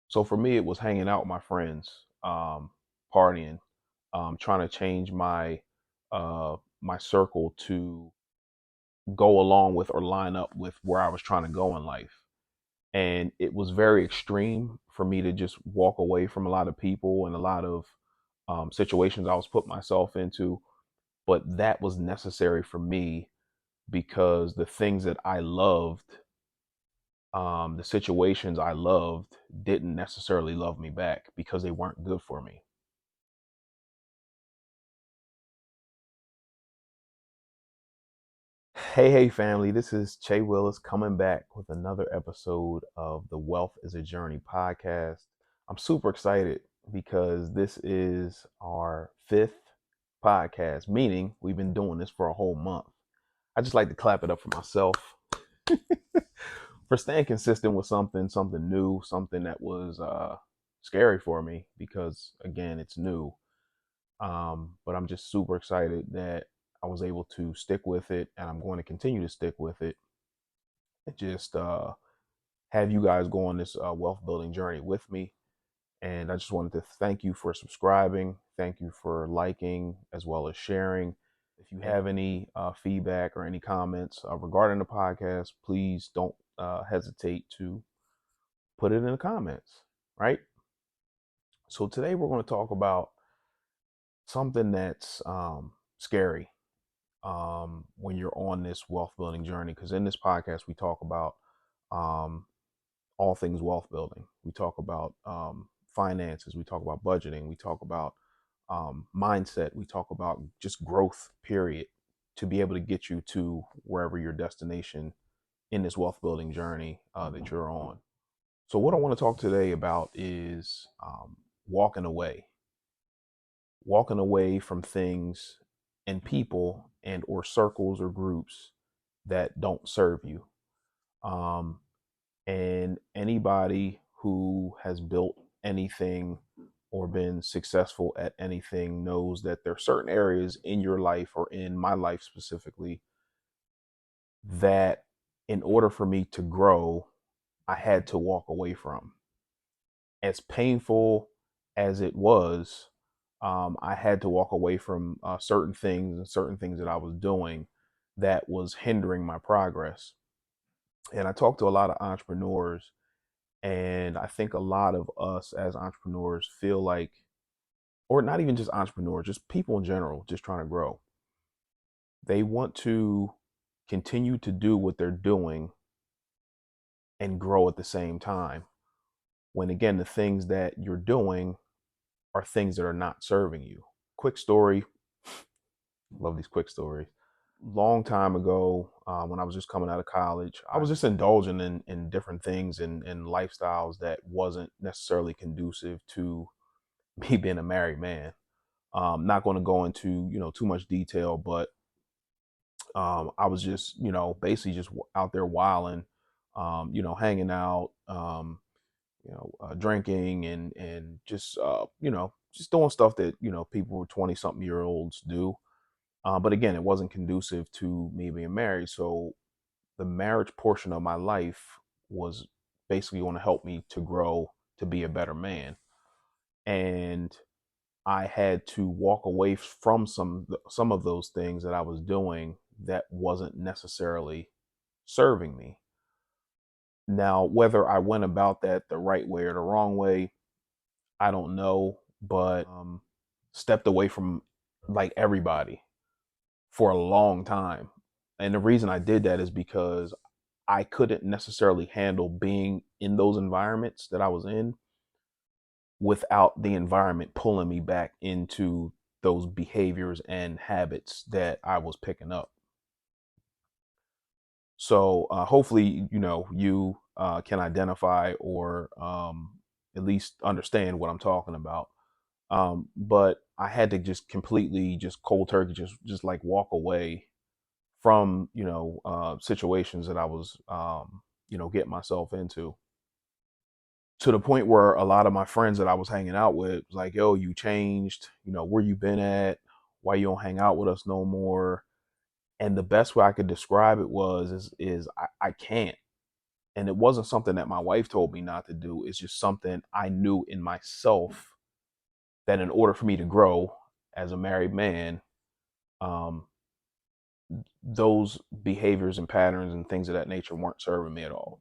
So for me, it was hanging out with my friends, partying, trying to change my circle to go along with or line up with where I was trying to go in life. And it was very extreme for me to just walk away from a lot of people and a lot of situations I was put myself into. But that was necessary for me because the things that I loved, the situations I loved, didn't necessarily love me back because they weren't good for me. Hey, family, this is Che Willis coming back with another episode of the Wealth is a Journey podcast. I'm super excited because this is our fifth podcast, meaning we've been doing this for a whole month. I just like to clap it up for myself for staying consistent with something new, something that was scary for me because, again, it's new. But I'm just super excited that I was able to stick with it, and I'm going to continue to stick with it and just have you guys go on this wealth building journey with me. And I just wanted to thank you for subscribing. Thank you for liking as well as sharing. If you have any feedback or any comments regarding the podcast, please don't hesitate to put it in the comments, right? So today we're going to talk about something that's scary when you're on this wealth building journey. Because in this podcast, we talk about um, all things wealth building. We talk about finances. We talk about budgeting. We talk about mindset. We talk about just growth, period, to be able to get you to wherever your destination in this wealth building journey that you're on. So, what I want to talk today about is walking away, walking away from things and people and or circles or groups that don't serve you. Um, and anybody who has built anything or been successful at anything knows that there are certain areas in your life or in my life specifically that in order for me to grow, I had to walk away from. As painful as it was, I had to walk away from certain things and certain things that I was doing that was hindering my progress. And I talked to a lot of entrepreneurs, and I think a lot of us as entrepreneurs feel like, or not even just entrepreneurs, just people in general, just trying to grow. They want to continue to do what they're doing and grow at the same time. When again, the things that you're doing are things that are not serving you. Quick story. Love these quick stories. Long time ago, when I was just coming out of college, I was just indulging in different things and lifestyles that wasn't necessarily conducive to me being a married man. Not going to go into too much detail, but I was just basically just out there wilding, hanging out, drinking and just just doing stuff that people 20-something year olds do. But again, it wasn't conducive to me being married. So the marriage portion of my life was basically going to help me to grow to be a better man. And I had to walk away from some of those things that I was doing that wasn't necessarily serving me. Now, whether I went about that the right way or the wrong way, I don't know, but stepped away from like everybody for a long time. And the reason I did that is because I couldn't necessarily handle being in those environments that I was in without the environment pulling me back into those behaviors and habits that I was picking up. So hopefully, you can identify or at least understand what I'm talking about. But I had to just completely, just cold turkey, just like walk away from situations that I was getting myself into, to the point where a lot of my friends that I was hanging out with was like, yo, you changed, where you been at, why you don't hang out with us no more. And the best way I could describe it was is I can't. And it wasn't something that my wife told me not to do. It's just something I knew in myself that in order for me to grow as a married man, um, those behaviors and patterns and things of that nature weren't serving me at all.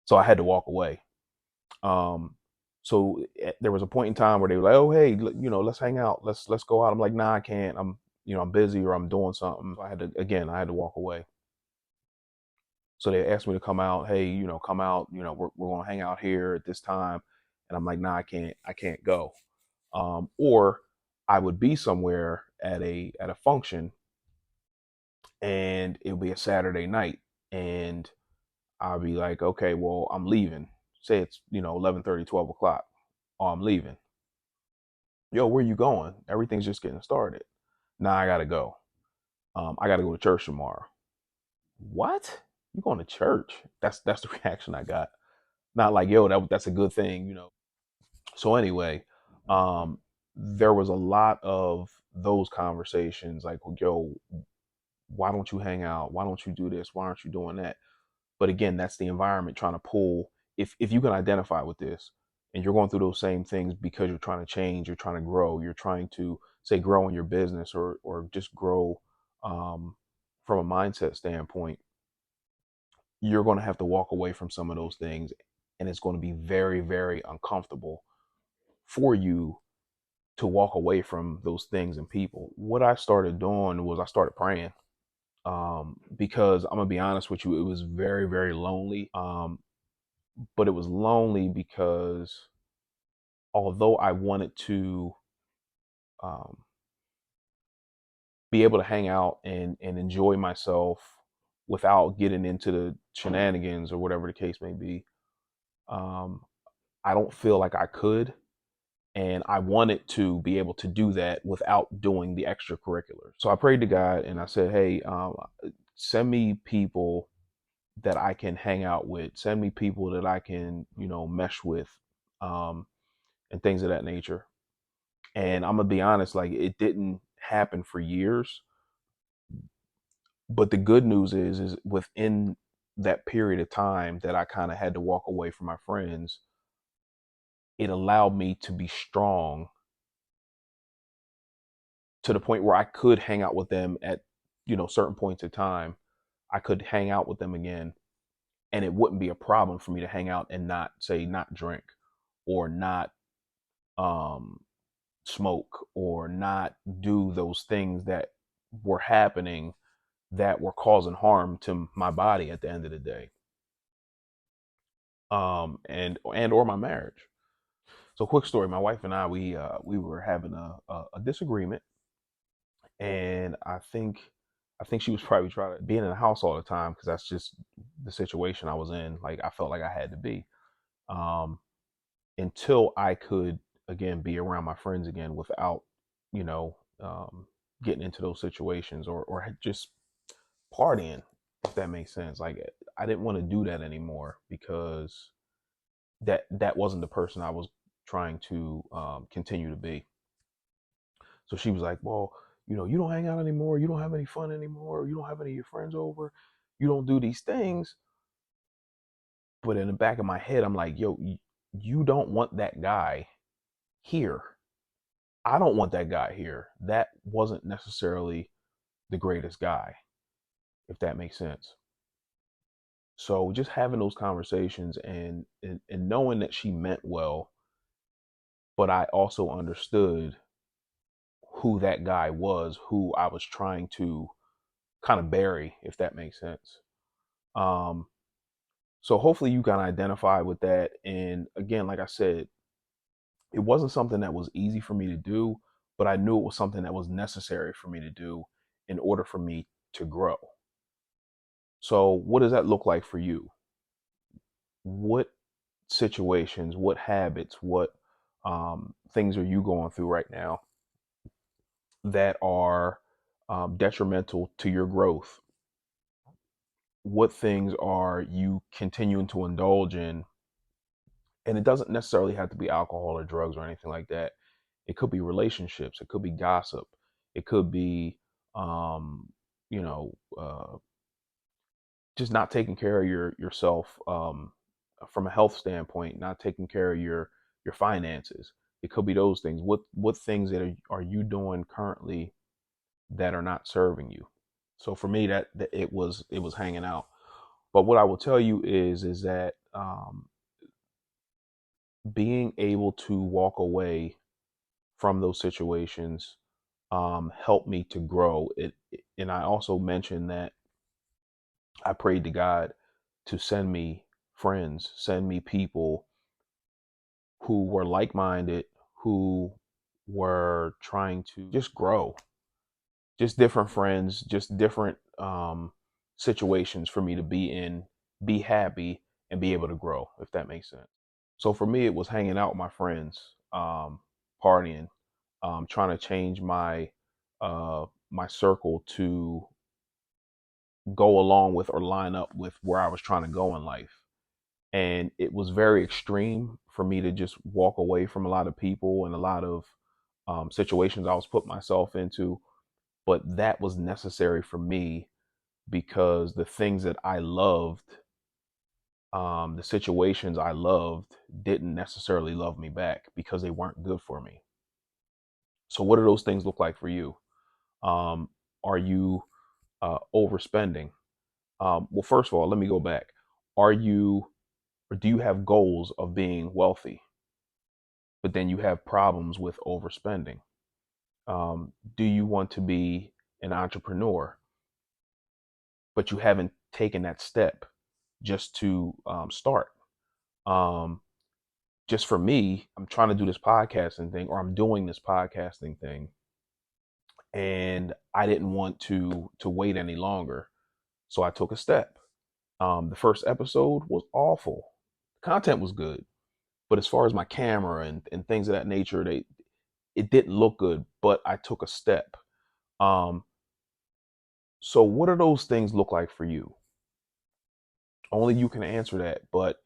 So I had to walk away. Um, there was a point in time where they were like, "Oh, hey, let's hang out. Let's go out." I'm like, "Nah, I can't. I'm busy or I'm doing something." So I had to walk away. So they asked me to come out. Hey, come out. We're gonna hang out here at this time, and I'm like, "Nah, I can't. I can't go." Or I would be somewhere at a function, and it would be a Saturday night, and I'll be like, "Okay, well, I'm leaving." Say it's 11:30, 12 o'clock. Oh, I'm leaving. Yo, where you going? Everything's just getting started. Nah, I gotta go. I gotta go to church tomorrow. What? You going to church? That's the reaction I got. Not like, yo, that's a good thing. So anyway, there was a lot of those conversations like, yo, why don't you hang out? Why don't you do this? Why aren't you doing that? But again, that's the environment trying to pull. If you can identify with this and you're going through those same things because you're trying to change, you're trying to grow, you're trying to say grow in your business or just grow um, from a mindset standpoint, you're going to have to walk away from some of those things, and it's going to be very, very uncomfortable for you to walk away from those things and people. What I started doing was I started praying, because I'm gonna be honest with you, it was very, very lonely. But it was lonely because although I wanted to um, be able to hang out and enjoy myself without getting into the shenanigans or whatever the case may be, um, I don't feel like I could. And I wanted to be able to do that without doing the extracurriculars. So I prayed to God and I said, hey, send me people that I can hang out with, send me people that I can, mesh with, um, and things of that nature. And I'm gonna be honest, like it didn't happen for years. But the good news is within that period of time that I kind of had to walk away from my friends, it allowed me to be strong to the point where I could hang out with them at, certain points of time. I could hang out with them again, and it wouldn't be a problem for me to hang out and not drink or not um smoke or not do those things that were happening that were causing harm to my body at the end of the day, and or my marriage. So quick story, my wife and I, we were having a disagreement, and I think she was probably trying to being in the house all the time because that's just the situation I was in. Like I felt like I had to be, um until I could again be around my friends again without, you know getting into those situations or just partying, if that makes sense. Like I didn't want to do that anymore because that wasn't the person I was trying to continue to be. So she was like, "Well, you don't hang out anymore. You don't have any fun anymore. You don't have any of your friends over. You don't do these things." But in the back of my head, I'm like, "Yo, you don't want that guy here. I don't want that guy here. That wasn't necessarily the greatest guy, if that makes sense." So just having those conversations and knowing that she meant well, but I also understood who that guy was, who I was trying to kind of bury, if that makes sense. Um, so hopefully you can identify with that. And again, like I said, it wasn't something that was easy for me to do, but I knew it was something that was necessary for me to do in order for me to grow. So what does that look like for you? What situations, what habits, what things are you going through right now that are detrimental to your growth? What things are you continuing to indulge in? And it doesn't necessarily have to be alcohol or drugs or anything like that. It could be relationships. It could be gossip. It could be, um, you know, just not taking care of yourself, from a health standpoint, not taking care of your finances. It could be those things. What things that are you doing currently that are not serving you? So for me, that it was hanging out. But what I will tell you is that, being able to walk away from those situations, helped me to grow. And I also mentioned that I prayed to God to send me friends, send me people who were like minded, who were trying to just grow, just different friends, just different, situations for me to be in, be happy, and be able to grow, if that makes sense. So for me, it was hanging out with my friends, partying, trying to change my circle to go along with or line up with where I was trying to go in life. And it was very extreme for me to just walk away from a lot of people and a lot of, situations I was putting myself into. But that was necessary for me because the things that I loved, the situations I loved, didn't necessarily love me back because they weren't good for me. So, what do those things look like for you? Um, are you, overspending? Well, first of all, let me go back. Are you, or do you have goals of being wealthy, but then you have problems with overspending? Do you want to be an entrepreneur, but you haven't taken that step just to, start? Um, just for me, I'm trying to do this podcasting thing, or I'm doing this podcasting thing, and I didn't want to wait any longer, so I took a step. The first episode was awful. Content was good, but as far as my camera and things of that nature, it didn't look good. But I took a step. Um, so what do those things look like for you? Only you can answer that, but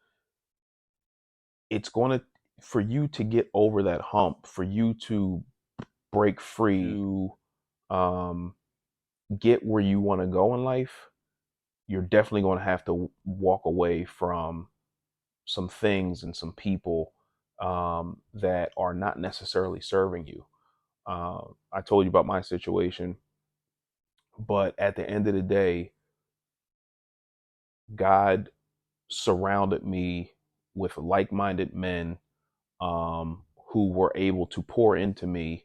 it's going to, for you to get over that hump, for you to break free, to, um, get where you want to go in life, you're definitely going to have to walk away from some things and some people, that are not necessarily serving you. I told you about my situation, but at the end of the day, God surrounded me with like minded men, who were able to pour into me.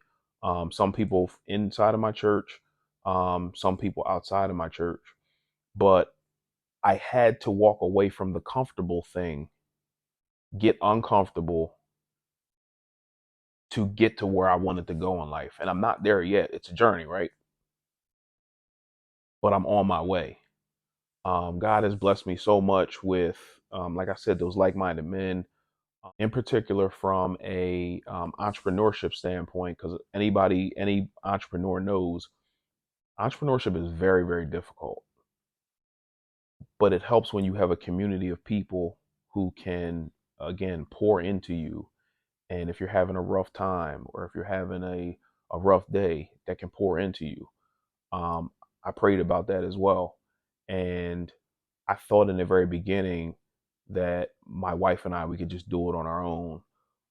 Some people inside of my church, some people outside of my church. But I had to walk away from the comfortable thing, get uncomfortable to get to where I wanted to go in life. And I'm not there yet. It's a journey, right? But I'm on my way. God has blessed me so much with, like I said, those like minded men, in particular from a, entrepreneurship standpoint, because any entrepreneur knows entrepreneurship is very, very difficult. But it helps when you have a community of people who can, again, pour into you. And if you're having a rough time, or if you're having a rough day, that can pour into you. Um, I prayed about that as well. And I thought in the very beginning that my wife and I, we could just do it on our own.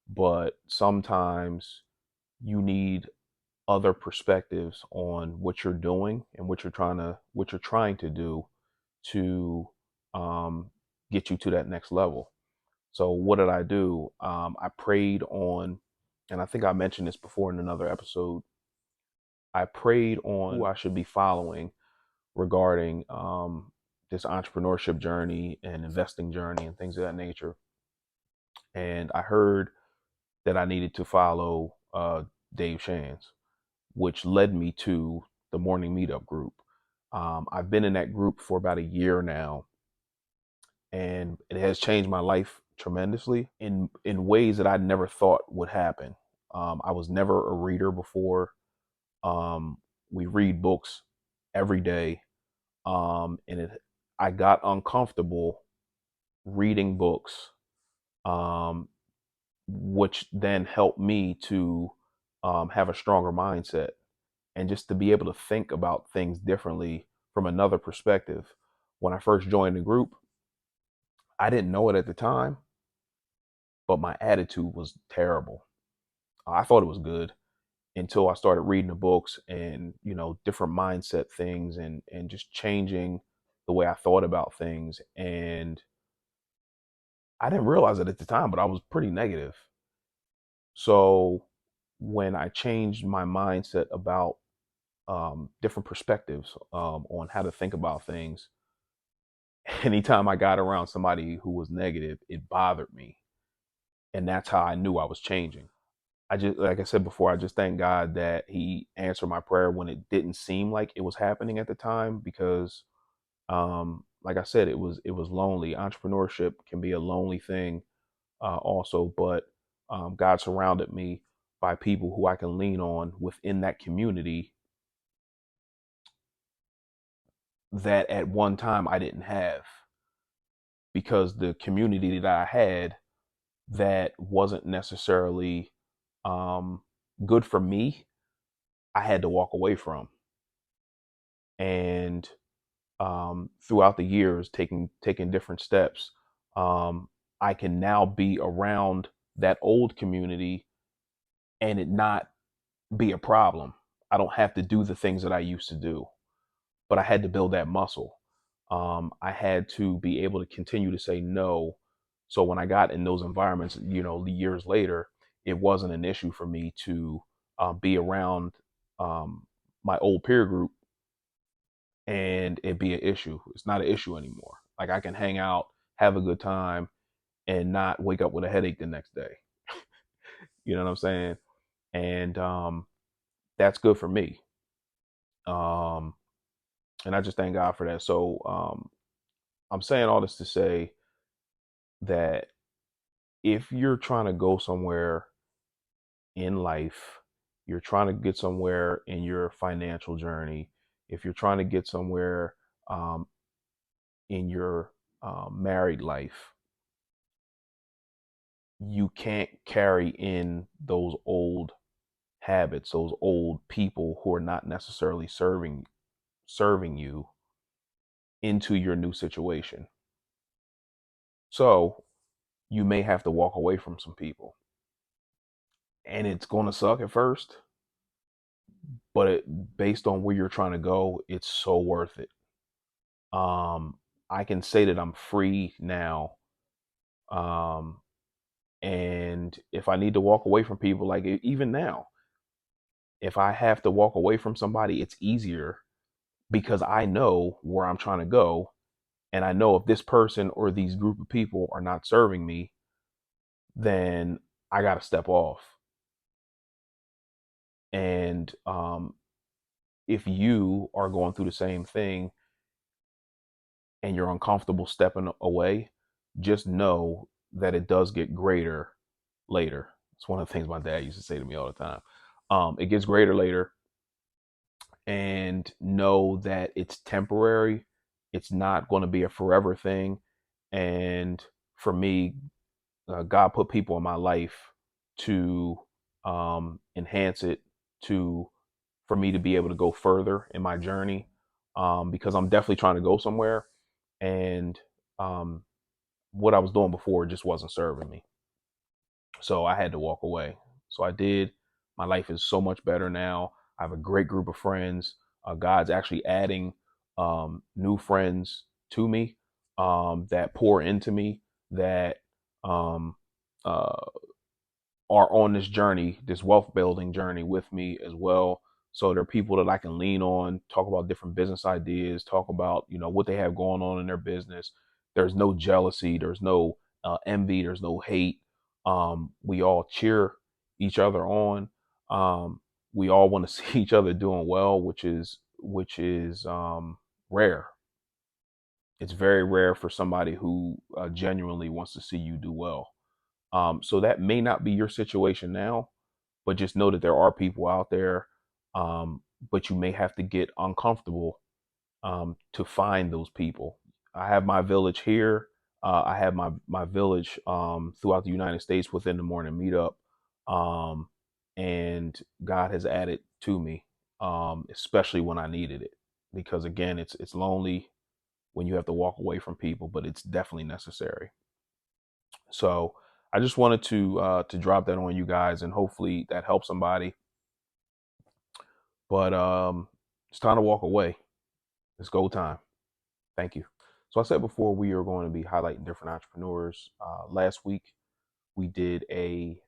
But sometimes you need other perspectives on what you're doing and what you're trying to do to, um, get you to that next level. So what did I do? I prayed on, and I think I mentioned this before in another episode. I prayed on who I should be following regarding, this entrepreneurship journey and investing journey and things of that nature. And I heard that I needed to follow, Dave Shands, which led me to the morning meetup group. I've been in that group for about a year now, and it has changed my life tremendously in ways that I never thought would happen. I was never a reader before. Um, we read books every day, and I got uncomfortable reading books, um, which then helped me to, have a stronger mindset and just to be able to think about things differently from another perspective. when I first joined the group, I didn't know it at the time, but my attitude was terrible. I thought it was good until I started reading the books and, different mindset things and just changing the way I thought about things. And I didn't realize it at the time, but I was pretty negative. So when I changed my mindset about different perspectives on how to think about things, anytime I got around somebody who was negative, it bothered me. And that's how I knew I was changing. I just, like I said before, I just thank God that He answered my prayer when it didn't seem like it was happening at the time, because, like I said, it was lonely. Entrepreneurship can be a lonely thing, also, but God surrounded me by people who I can lean on within that community that at one time I didn't have, because the community that I had that wasn't necessarily um, good for me, I had to walk away from. And throughout the years, taking different steps, um, I can now be around that old community and it not be a problem. I don't have to do the things that I used to do, but I had to build that muscle. I had to be able to continue to say no. So when I got in those environments, years later, it wasn't an issue for me to be around um, my old peer group and it be an issue. It's not an issue anymore. Like, I can hang out, have a good time, and not wake up with a headache the next day. You know what I'm saying? And that's good for me. Um, and I just thank God for that. So I'm saying all this to say that if you're trying to go somewhere in life, you're trying to get somewhere in your financial journey, if you're trying to get somewhere um, in your married life, you can't carry in those old habits, those old people who are not necessarily serving you into your new situation. So you may have to walk away from some people, and it's going to suck at first, but based on where you're trying to go, it's so worth it. Um, I can say that I'm free now. Um, and if I need to walk away from people, like even now, if I have to walk away from somebody, it's easier because I know where I'm trying to go. And I know if this person or these group of people are not serving me, then I got to step off. And if you are going through the same thing and you're uncomfortable stepping away, just know that it does get greater later. It's one of the things my dad used to say to me all the time. It gets greater later, and know that it's temporary. It's not going to be a forever thing. And for me, God put people in my life to enhance it, to for me to be able to go further in my journey, because I'm definitely trying to go somewhere, and um, what I was doing before just wasn't serving me. So I had to walk away. So I did. My life is so much better now. I have a great group of friends. God's actually adding new friends to me, that pour into me, that um, uh, are on this journey, this wealth building journey with me as well. So there are people that I can lean on, talk about different business ideas, talk about, what they have going on in their business. There's no jealousy, there's no envy, there's no hate. We all cheer each other on. Um, we all want to see each other doing well, which is rare. It's very rare for somebody who genuinely wants to see you do well. So that may not be your situation now, but just know that there are people out there. But you may have to get uncomfortable to find those people. I have my village here. I have my village throughout the United States within the morning meetup, um, and God has added to me, especially when I needed it. Because again, it's lonely. when you have to walk away from people, but it's definitely necessary. So I just wanted to drop that on you guys, and hopefully that helps somebody. But it's time to walk away. It's go time. Thank you. So I said before, we are going to be highlighting different entrepreneurs. Last week we did a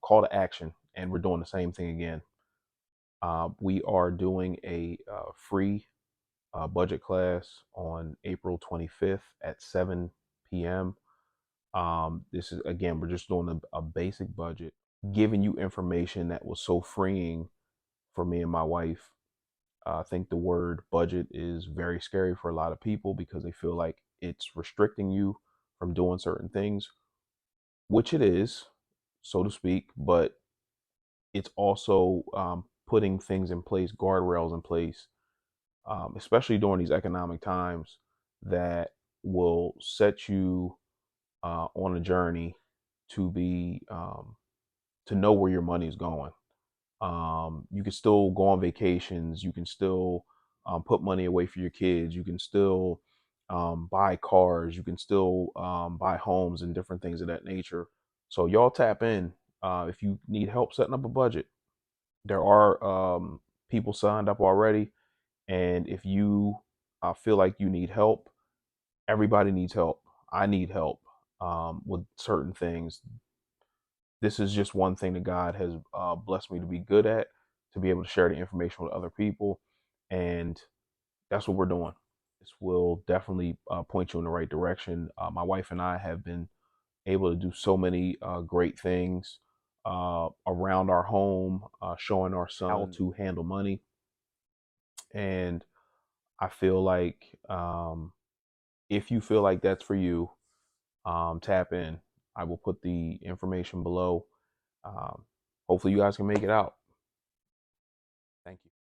call to action, and we're doing the same thing again. We are doing a free budget class on April 25th at 7 p.m. This is, again, we're just doing a basic budget, giving you information that was so freeing for me and my wife. I think the word budget is very scary for a lot of people because they feel like it's restricting you from doing certain things, which it is, so to speak, but it's also putting things in place, guardrails in place, especially during these economic times, that will set you on a journey to be to know where your money is going. You can still go on vacations. You can still put money away for your kids. You can still buy cars. You can still buy homes and different things of that nature. So y'all tap in if you need help setting up a budget. There are people signed up already, and if you feel like you need help, everybody needs help. I need help with certain things. This is just one thing that God has blessed me to be good at, to be able to share the information with other people. And that's what we're doing. This will definitely point you in the right direction. My wife and I have been able to do so many great things around our home, showing our son how to handle money. And I feel like if you feel like that's for you, tap in. I will put the information below. Um, Hopefully, you guys can make it out. Thank you.